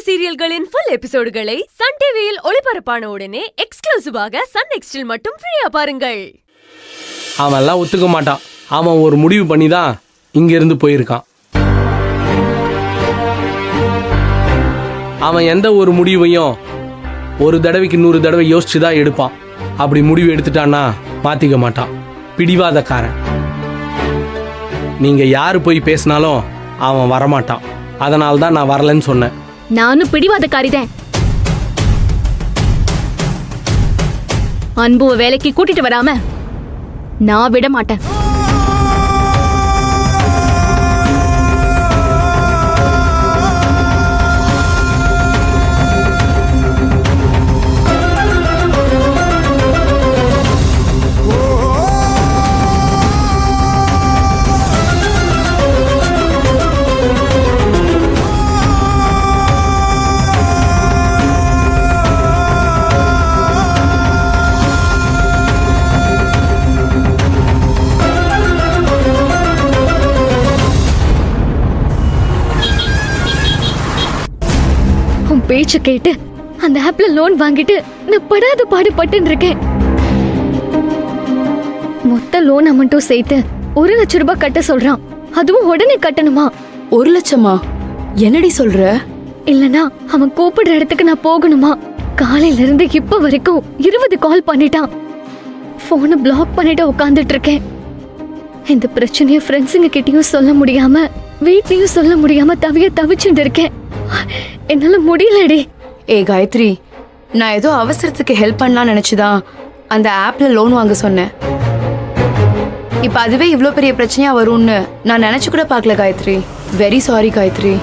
சீரியல்களின் full எபிசோடுகளை Sun டிவியில் ஒளிபரப்பான உடனே எக்ஸ்க்ளூசிவாக சன் நெக்ஸ்டில் மட்டும் ஃப்ரீயா பாருங்கள். அவன்லாம் ஒத்துக்க மாட்டான். அவன் ஒரு முடிவு பண்ணி தான் இங்கிருந்து போயிருக்கான். அவன் எந்த ஒரு முடிவையும் ஒரு தடவைக்கு 100 தடவை யோசிச்சு தான் எடுப்பான். அப்படி முடிவு எடுத்துட்டான்னா மாத்திக்க மாட்டான். பிடிவாதக்காரன். நீங்க யாரு போய் பேசினாலும் அவன் வரமாட்டான். அதனால தான் நான் வரலன்னு சொன்னேன். நானும் பிடிவாதக்காரிதான். அன்புவ வேலைக்கு கூட்டிட்டு வராம நான் விட மாட்டேன். பேச்சு கேட்டு அந்த ஆப்ல லோன் வாங்கிட்டு நான் படாத பாடுபட்டு இருக்கேன். மொத்த லோன் அமௌண்ட்டும் சேர்த்து 1 லட்சம் ரூபாய் கட்ட சொல்றான். அதுவும் உடனே கட்டணுமா? 1 லட்சமா? என்னடி சொல்ற? இல்லனா அவன் கூப்பிடுற இடத்துக்கு நான் போகணுமா? காலையில இருந்து இப்ப வரைக்கும் 20 கால் பண்ணிட்டான். போனை பிளாக் பண்ணிட்டு உட்காந்துட்டு இருக்கேன். இந்த பிரச்சனைய ஃப்ரெண்ட்ஸுங்க கிட்டயும் சொல்ல முடியாம வீட்லயும் சொல்ல முடியாம தவிச்சுட்டு இருக்கேன். என்னால முடியலடி. காயத்ரி, நான் ஏதோ அவசரத்துக்கு ஹெல்ப் பண்ணலாம் நினைச்சுதான் அந்த ஆப்ல லோன் வாங்க சொன்னேன். இப்ப அதுவே இவ்ளோ பெரிய பிரச்சனையா வரும்னு நான் நினைச்சு கூட பார்க்கல Gayathri. Very sorry Gayathri.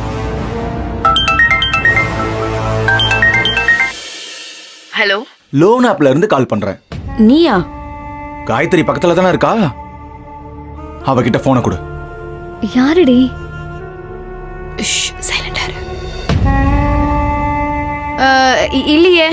Hello, loan ஆப்ல இருந்து கால் பண்றேன். நீயா? காயத்ரி பக்கத்துல தானே இருக்கா? அவகிட்ட போனை கொடு. யாரடி? சைலண்டா இரு. இல்லையே.